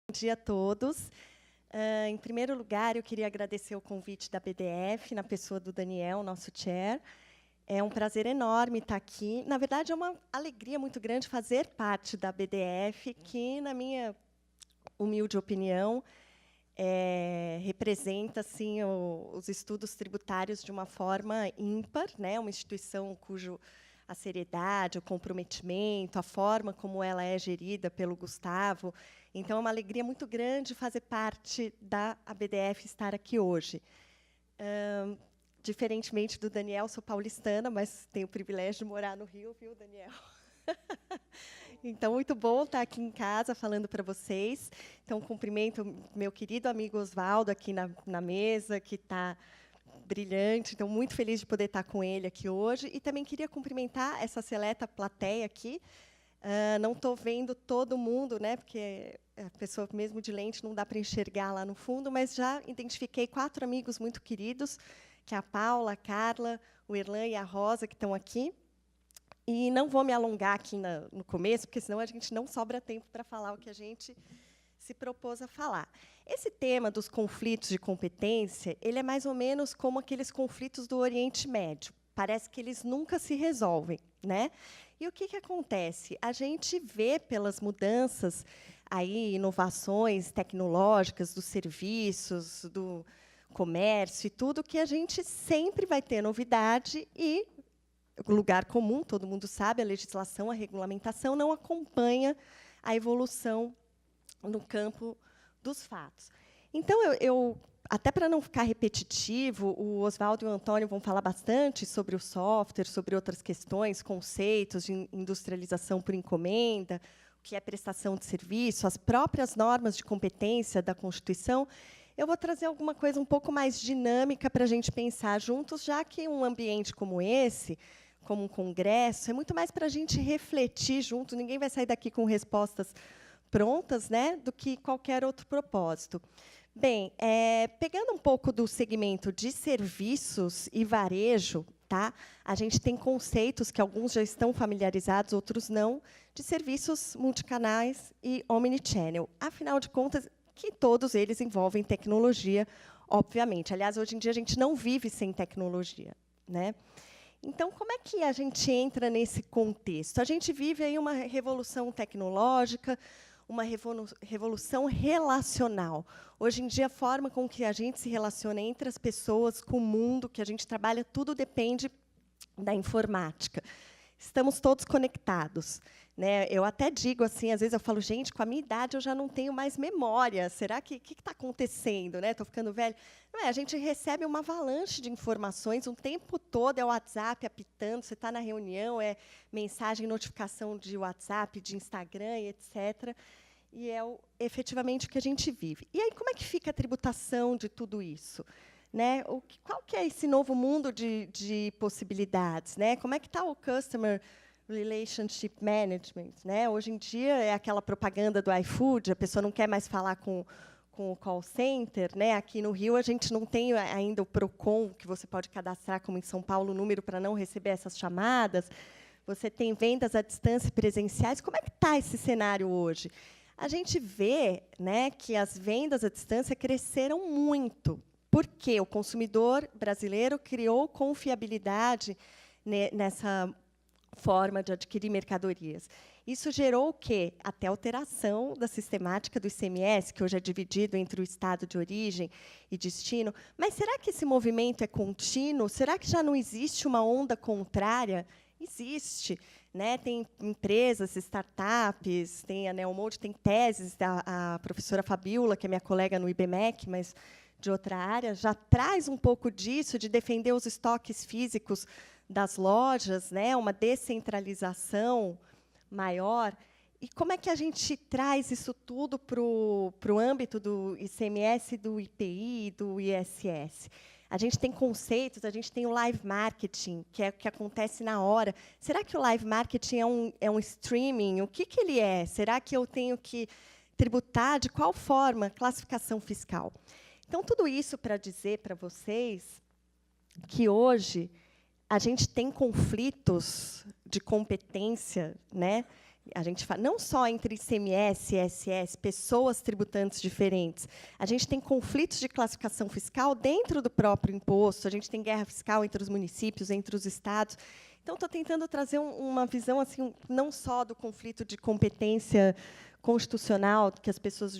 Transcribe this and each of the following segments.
Bom dia a todos. Em primeiro lugar, eu queria agradecer o convite da BDF, na pessoa do Daniel, nosso chair. É um prazer enorme estar aqui. Na verdade, é uma alegria muito grande fazer parte da BDF, que, na minha humilde opinião, representa assim, os estudos tributários de uma forma ímpar, né? Uma instituição cujo a seriedade, o comprometimento, a forma como ela é gerida pelo Gustavo. Então, é uma alegria muito grande fazer parte da BDF, estar aqui hoje. Diferentemente do Daniel, sou paulistana, mas tenho o privilégio de morar no Rio, viu, Daniel? Então, muito bom estar aqui em casa falando para vocês. Então, cumprimento meu querido amigo Oswaldo aqui na mesa, que está brilhante. Então, muito feliz de poder estar com ele aqui hoje. E também queria cumprimentar essa seleta plateia aqui. Não estou vendo todo mundo, né, porque a pessoa mesmo de lente não dá para enxergar lá no fundo, mas já identifiquei 4 amigos muito queridos, que é a Paula, a Carla, o Erlan e a Rosa, que estão aqui. E não vou me alongar aqui no começo, porque senão a gente não sobra tempo para falar o que a gente se propôs a falar. Esse tema dos conflitos de competência, ele é mais ou menos como aqueles conflitos do Oriente Médio. Parece que eles nunca se resolvem, né? E o que acontece? A gente vê pelas mudanças, aí, inovações tecnológicas, dos serviços, do comércio e tudo, que a gente sempre vai ter novidade e lugar comum, todo mundo sabe, a legislação, a regulamentação não acompanha a evolução no campo dos fatos. Então, até para não ficar repetitivo, o Oswaldo e o Antônio vão falar bastante sobre o software, sobre outras questões, conceitos de industrialização por encomenda, o que é prestação de serviço, as próprias normas de competência da Constituição. Eu vou trazer alguma coisa um pouco mais dinâmica para a gente pensar juntos, já que um ambiente como esse, como um congresso, é muito mais para a gente refletir junto. Ninguém vai sair daqui com respostas prontas, né, do que qualquer outro propósito. Bem, pegando um pouco do segmento de serviços e varejo, tá? A gente tem conceitos que alguns já estão familiarizados, outros não, de serviços multicanais e omnichannel. Afinal de contas, que todos eles envolvem tecnologia, obviamente. Aliás, hoje em dia a gente não vive sem tecnologia, né? Então, como é que a gente entra nesse contexto? A gente vive aí uma revolução tecnológica, uma revolução relacional. Hoje em dia, a forma com que a gente se relaciona entre as pessoas, com o mundo que a gente trabalha, tudo depende da informática. Estamos todos conectados, né? Eu até digo assim, às vezes eu falo, gente, com a minha idade eu já não tenho mais memória. Será que está acontecendo, né? Estou ficando velho. Não é? A gente recebe uma avalanche de informações o tempo todo. É o WhatsApp apitando. Você está na reunião, é mensagem, notificação de WhatsApp, de Instagram, etc. E é efetivamente o que a gente vive. E aí, como é que fica a tributação de tudo isso? Né? Qual que é esse novo mundo de possibilidades? Né? Como é que está o Customer Relationship Management? Né? Hoje em dia, é aquela propaganda do iFood, a pessoa não quer mais falar com o call center. Né? Aqui no Rio, a gente não tem ainda o PROCON, que você pode cadastrar, como em São Paulo, o número para não receber essas chamadas. Você tem vendas à distância presenciais. Como é que está esse cenário hoje? A gente vê, né, que as vendas à distância cresceram muito, porque o consumidor brasileiro criou confiabilidade nessa forma de adquirir mercadorias. Isso gerou o quê? Até alteração da sistemática do ICMS, que hoje é dividido entre o estado de origem e destino. Mas será que esse movimento é contínuo? Será que já não existe uma onda contrária? Existe. Né? Tem empresas, startups, tem a Neomode, tem teses da professora Fabiola, que é minha colega no IBMEC, mas de outra área, já traz um pouco disso, de defender os estoques físicos das lojas, né, uma descentralização maior. E como é que a gente traz isso tudo para o âmbito do ICMS, do IPI e do ISS? A gente tem conceitos, a gente tem o live marketing, que é o que acontece na hora. Será que o live marketing é um streaming? O que ele é? Será que eu tenho que tributar? De qual forma? Classificação fiscal. Então, tudo isso para dizer para vocês que, hoje, a gente tem conflitos de competência, né, A gente fala não só entre ICMS e ISS, pessoas tributantes diferentes. A gente tem conflitos de classificação fiscal dentro do próprio imposto, a gente tem guerra fiscal entre os municípios, entre os estados. Então, estou tentando trazer uma visão assim, não só do conflito de competência constitucional que as pessoas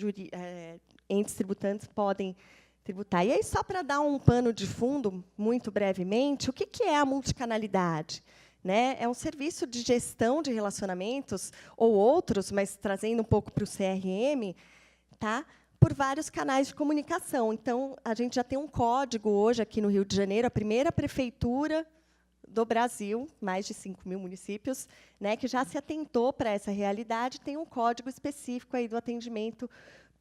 entes tributantes podem tributar. E aí, só para dar um pano de fundo, muito brevemente, o que é a multicanalidade? Né? É um serviço de gestão de relacionamentos, ou outros, mas trazendo um pouco para o CRM, tá? Por vários canais de comunicação. Então, a gente já tem um código hoje aqui no Rio de Janeiro, a primeira prefeitura do Brasil, mais de 5.000 municípios, né, que já se atentou para essa realidade, tem um código específico aí do atendimento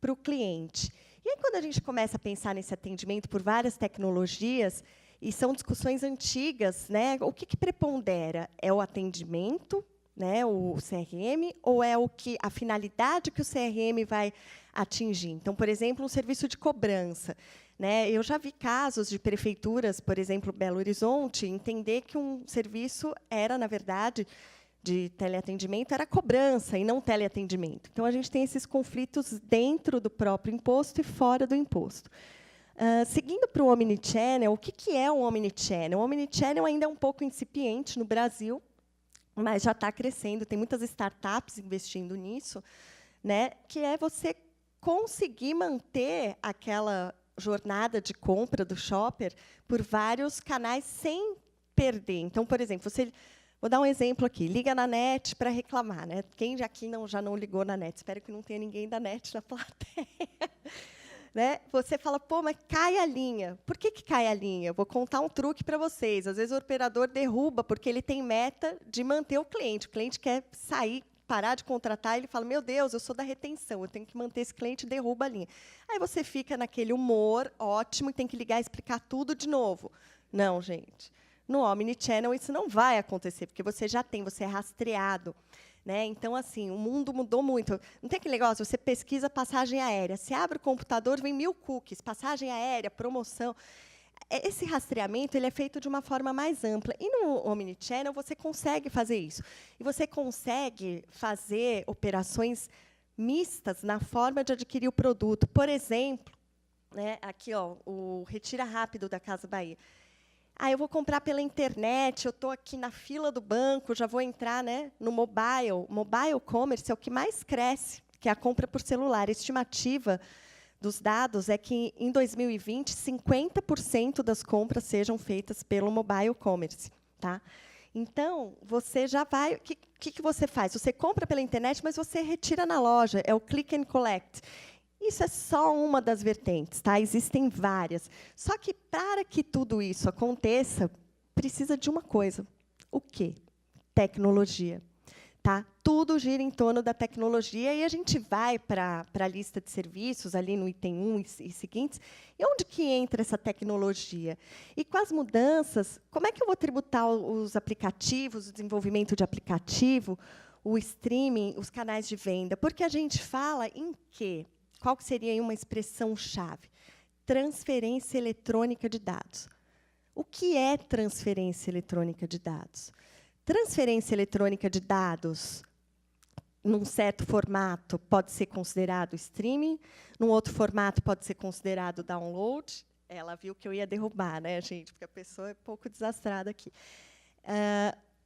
para o cliente. E aí, quando a gente começa a pensar nesse atendimento por várias tecnologias, e são discussões antigas, né, o que prepondera? É o atendimento, né, o CRM, ou é a finalidade que o CRM vai atingir? Então, por exemplo, um serviço de cobrança. Né, eu já vi casos de prefeituras, por exemplo, Belo Horizonte, entender que um serviço era, na verdade, de teleatendimento, era cobrança e não teleatendimento. Então, a gente tem esses conflitos dentro do próprio imposto e fora do imposto. Seguindo para o Omnichannel, o que é um Omnichannel? O Omnichannel ainda é um pouco incipiente no Brasil, mas já está crescendo, tem muitas startups investindo nisso, né, que é você conseguir manter aquela jornada de compra do shopper por vários canais sem perder. Então, por exemplo, vou dar um exemplo aqui. Liga na NET para reclamar, né? Quem aqui já não ligou na NET? Espero que não tenha ninguém da NET na plateia. Né? Você fala, pô, mas cai a linha. Por que cai a linha? Eu vou contar um truque para vocês. Às vezes o operador derruba porque ele tem meta de manter o cliente. O cliente quer sair, parar de contratar, ele fala, meu Deus, eu sou da retenção, eu tenho que manter esse cliente, derruba a linha. Aí você fica naquele humor ótimo e tem que ligar e explicar tudo de novo. Não, gente. No Omnichannel isso não vai acontecer, porque você é rastreado. Né? Então, assim, o mundo mudou muito. Não tem aquele negócio, você pesquisa passagem aérea, você abre o computador, vem 1000 cookies, passagem aérea, promoção. Esse rastreamento ele é feito de uma forma mais ampla. E no Omnichannel você consegue fazer isso. E você consegue fazer operações mistas na forma de adquirir o produto. Por exemplo, né, aqui, ó, o Retira Rápido da Casa Bahia. Eu vou comprar pela internet, eu estou aqui na fila do banco, já vou entrar, né, no mobile. Mobile commerce é o que mais cresce, que é a compra por celular. A estimativa dos dados é que, em 2020, 50% das compras sejam feitas pelo mobile commerce. Tá? Então, você já vai... O que você faz? Você compra pela internet, mas você retira na loja. É o click and collect. Isso é só uma das vertentes. Tá? Existem várias. Só que, para que tudo isso aconteça, precisa de uma coisa. O quê? Tecnologia. Tá? Tudo gira em torno da tecnologia e a gente vai para a lista de serviços, ali no item 1 e seguintes, e onde que entra essa tecnologia? E com as mudanças, como é que eu vou tributar os aplicativos, o desenvolvimento de aplicativo, o streaming, os canais de venda? Porque a gente fala em quê? Qual que seria uma expressão-chave? Transferência eletrônica de dados. O que é transferência eletrônica de dados? Transferência eletrônica de dados, num certo formato, pode ser considerado streaming, num outro formato, pode ser considerado download. Ela viu que eu ia derrubar, né, gente? Porque a pessoa é um pouco desastrada aqui.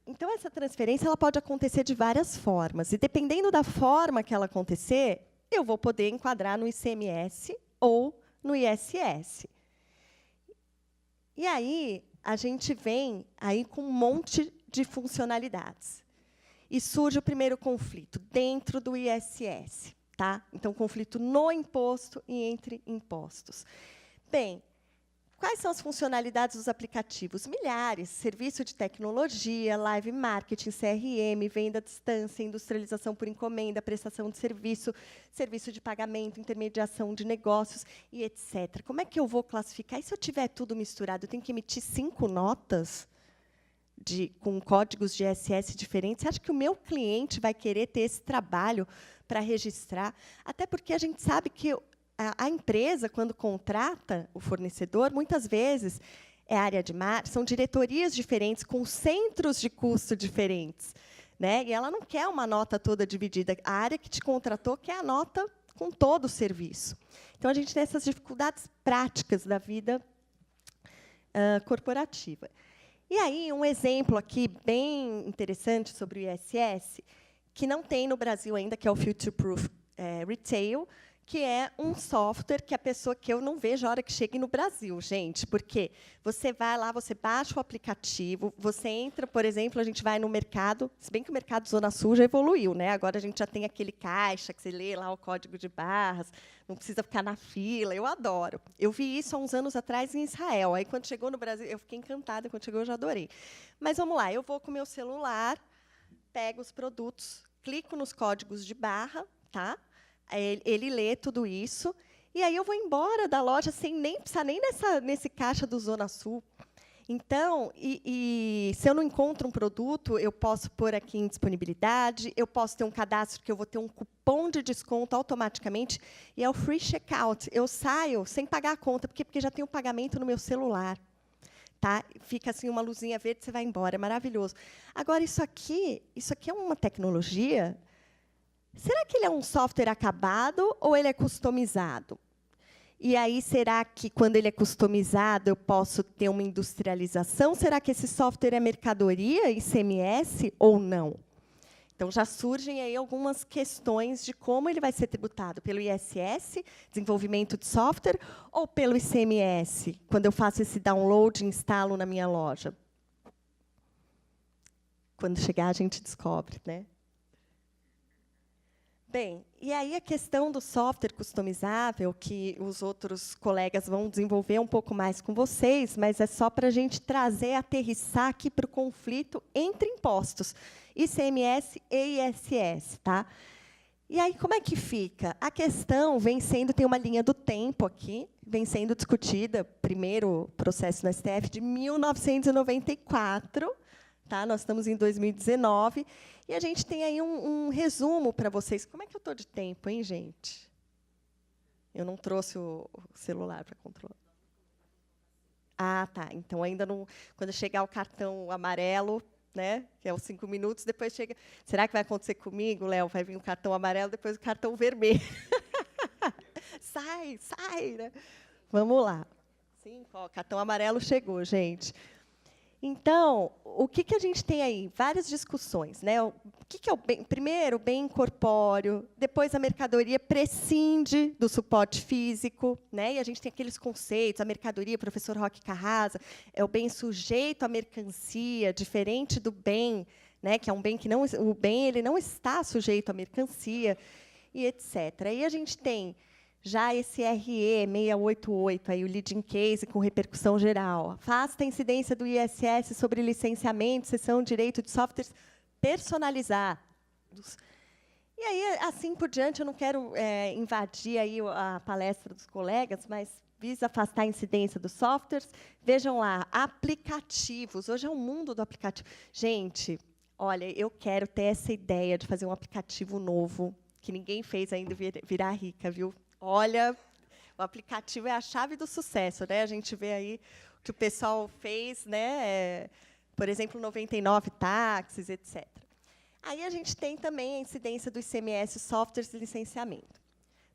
Então, essa transferência ela pode acontecer de várias formas. E, dependendo da forma que ela acontecer, eu vou poder enquadrar no ICMS ou no ISS. E aí, a gente vem aí com um monte de funcionalidades. E surge o primeiro conflito, dentro do ISS. Tá? Então, conflito no imposto e entre impostos. Bem, quais são as funcionalidades dos aplicativos? Milhares. Serviço de tecnologia, live marketing, CRM, venda à distância, industrialização por encomenda, prestação de serviço, serviço de pagamento, intermediação de negócios, e etc. Como é que eu vou classificar? E se eu tiver tudo misturado, eu tenho que emitir 5 notas com códigos de ISS diferentes? Você acha que o meu cliente vai querer ter esse trabalho para registrar? Até porque a gente sabe que a empresa, quando contrata o fornecedor, muitas vezes é área de marketing, são diretorias diferentes, com centros de custo diferentes. né? E ela não quer uma nota toda dividida. A área que te contratou quer a nota com todo o serviço. Então, a gente tem essas dificuldades práticas da vida corporativa. E aí, um exemplo aqui bem interessante sobre o ISS, que não tem no Brasil ainda, que é o Future Proof Retail, que é um software que eu não vejo a hora que chegue no Brasil, gente, porque você vai lá, você baixa o aplicativo, você entra, por exemplo, a gente vai no mercado, se bem que o mercado Zona Sul já evoluiu, né? Agora a gente já tem aquele caixa que você lê lá o código de barras, não precisa ficar na fila, eu adoro. Eu vi isso há uns anos atrás em Israel, aí quando chegou no Brasil, eu fiquei encantada, quando chegou eu já adorei. Mas vamos lá, eu vou com o meu celular, pego os produtos, clico nos códigos de barra, tá? Ele lê tudo isso, e aí eu vou embora da loja sem nem precisar nem nesse caixa do Zona Sul. Então, se eu não encontro um produto, eu posso pôr aqui em disponibilidade, eu posso ter um cadastro que eu vou ter um cupom de desconto automaticamente, e é o free checkout. Eu saio sem pagar a conta, porque já tem o pagamento no meu celular. Tá? Fica assim uma luzinha verde, você vai embora, é maravilhoso. Agora, isso aqui é uma tecnologia. Será que ele é um software acabado ou ele é customizado? E aí, será que, quando ele é customizado, eu posso ter uma industrialização? Será que esse software é mercadoria, ICMS, ou não? Então, já surgem aí algumas questões de como ele vai ser tributado, pelo ISS, desenvolvimento de software, ou pelo ICMS, quando eu faço esse download e instalo na minha loja. Quando chegar, a gente descobre, né? Bem, e aí a questão do software customizável, que os outros colegas vão desenvolver um pouco mais com vocês, mas é só para a gente trazer, aterrissar aqui para o conflito entre impostos, ICMS e ISS. Tá? E aí, como é que fica? A questão tem uma linha do tempo aqui, vem sendo discutida, primeiro processo no STF, de 1994, tá? Nós estamos em 2019, e a gente tem aí um resumo para vocês. Como é que eu estou de tempo, hein, gente? Eu não trouxe o celular para controlar. Ah, tá. Então, ainda não. Quando chegar o cartão amarelo, né, que é os 5 minutos, depois chega. Será que vai acontecer comigo, Léo? Vai vir o cartão amarelo, depois o cartão vermelho. Sai, né? Vamos lá. Sim, ó, cartão amarelo chegou, gente. Então, o que a gente tem aí? Várias discussões. Né? O que é o bem? Primeiro, o bem incorpóreo, depois a mercadoria prescinde do suporte físico, né? E a gente tem aqueles conceitos, a mercadoria, professor Roque Carrasa, é o bem sujeito à mercancia, diferente do bem, né? Que é um bem que não, o bem ele não está sujeito à mercancia, e etc. Aí a gente tem já esse RE 688, aí, o leading case com repercussão geral. Afasta a incidência do ISS sobre licenciamento, cessão de direito de softwares personalizados. E aí, assim por diante, eu não quero invadir aí a palestra dos colegas, mas visa afastar a incidência dos softwares. Vejam lá, aplicativos. Hoje é o mundo do aplicativo. Gente, olha, eu quero ter essa ideia de fazer um aplicativo novo, que ninguém fez ainda virar rica, viu? Olha, o aplicativo é a chave do sucesso, né? A gente vê aí o que o pessoal fez, né? Por exemplo, 99 táxis, etc. Aí a gente tem também a incidência do ICMS, softwares de licenciamento.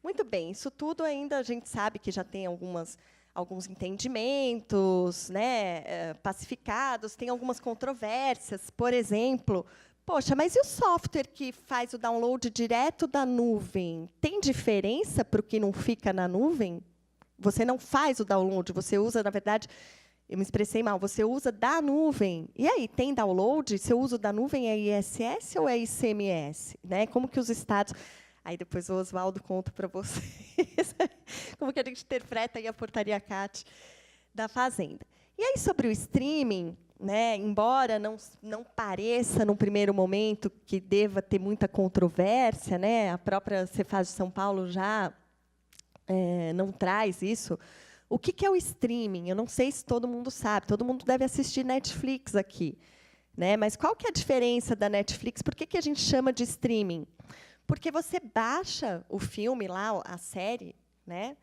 Muito bem, isso tudo ainda a gente sabe que já tem alguns entendimentos, né, pacificados, tem algumas controvérsias. Por exemplo, poxa, mas e o software que faz o download direto da nuvem? Tem diferença para o que não fica na nuvem? Você não faz o download, você usa, na verdade, eu me expressei mal, você usa da nuvem. E aí, tem download? Se eu uso da nuvem, é ISS ou é ICMS? Né? Como que os estados... Aí, depois, o Oswaldo conta para vocês como que a gente interpreta aí a portaria CAT da Fazenda. E aí, sobre o streaming, né, embora não pareça, num primeiro momento, que deva ter muita controvérsia, né, a própria Cefaz de São Paulo já não traz isso. O que é o streaming? Eu não sei se todo mundo sabe. Todo mundo deve assistir Netflix aqui. Né? Mas qual que é a diferença da Netflix? Por que a gente chama de streaming? Porque você baixa o filme, lá, a série, né?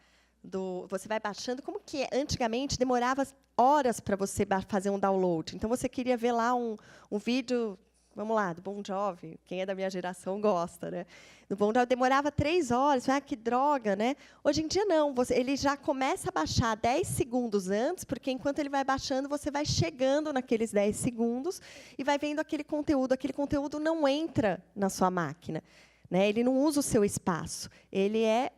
Você vai baixando, como que antigamente demorava horas para você fazer um download. Então, você queria ver lá um vídeo vamos lá, do Bon Jovi, quem é da minha geração gosta, né? No Bon Jovi demorava 3 horas, que droga, né? Hoje em dia, não, ele já começa a baixar 10 segundos antes, porque enquanto ele vai baixando, você vai chegando naqueles 10 segundos e vai vendo aquele conteúdo não entra na sua máquina, né? Ele não usa o seu espaço, ele é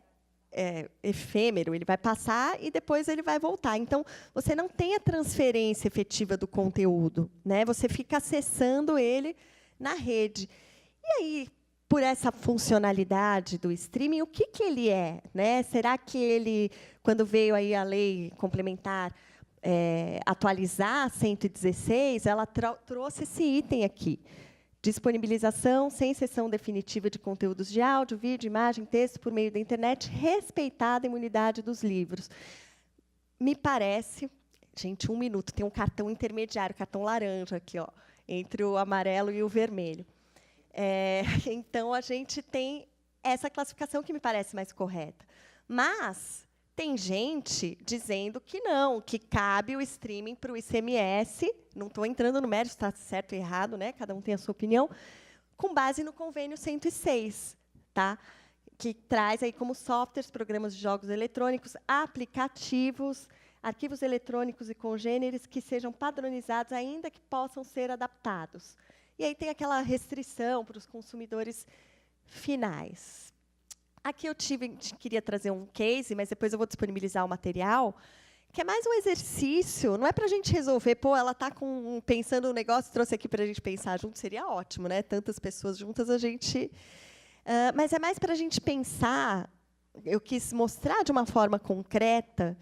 efêmero, ele vai passar e depois ele vai voltar. Então, você não tem a transferência efetiva do conteúdo, né? Você fica acessando ele na rede. E aí, por essa funcionalidade do streaming, o que ele é, né? Será que ele, quando veio aí a lei complementar atualizar 116, ela trouxe esse item aqui: disponibilização sem cessão definitiva de conteúdos de áudio, vídeo, imagem, texto por meio da internet, respeitada a imunidade dos livros. Me parece, gente, 1 minuto, tem um cartão intermediário, cartão laranja aqui, ó, entre o amarelo e o vermelho. Então, a gente tem essa classificação que me parece mais correta. Mas tem gente dizendo que não, que cabe o streaming para o ICMS, não estou entrando no mérito, está certo e errado, né? Cada um tem a sua opinião, com base no convênio 106, tá? Que traz aí como softwares, programas de jogos eletrônicos, aplicativos, arquivos eletrônicos e congêneres que sejam padronizados, ainda que possam ser adaptados. E aí tem aquela restrição para os consumidores finais. Aqui eu queria trazer um case, mas depois eu vou disponibilizar o material, que é mais um exercício, não é para a gente resolver, ela está pensando um negócio, trouxe aqui para a gente pensar junto, seria ótimo, né? Tantas pessoas juntas, a gente... mas é mais para a gente pensar, eu quis mostrar de uma forma concreta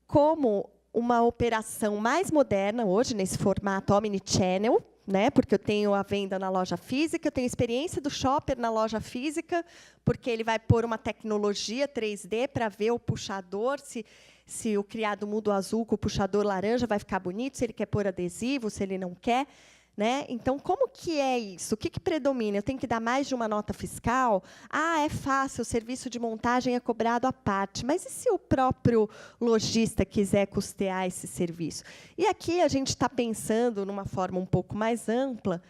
como uma operação mais moderna, hoje, nesse formato omnichannel, né? Porque eu tenho a venda na loja física, eu tenho a experiência do shopper na loja física, porque ele vai pôr uma tecnologia 3D para ver o puxador, se o criado mudo azul com o puxador laranja vai ficar bonito, se ele quer pôr adesivo, se ele não quer, né? Então, como que é isso? O que predomina? Eu tenho que dar mais de uma nota fiscal? É fácil, o serviço de montagem é cobrado à parte. Mas e se o próprio lojista quiser custear esse serviço? E aqui a gente está pensando numa forma um pouco mais ampla,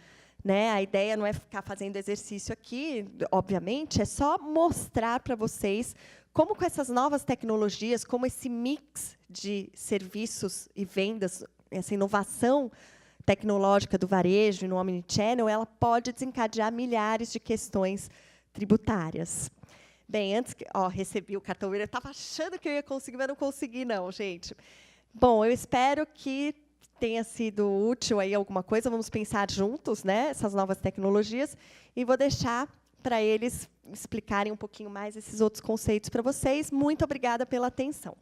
né? A ideia não é ficar fazendo exercício aqui, obviamente, é só mostrar para vocês como, com essas novas tecnologias, como esse mix de serviços e vendas, essa inovação tecnológica do varejo e no omnichannel, ela pode desencadear milhares de questões tributárias. Bem, antes que recebi o cartão vermelho, eu estava achando que eu ia conseguir, mas não consegui, não, gente. Bom, eu espero que tenha sido útil aí alguma coisa. Vamos pensar juntos, né, essas novas tecnologias, e vou deixar para eles explicarem um pouquinho mais esses outros conceitos para vocês. Muito obrigada pela atenção.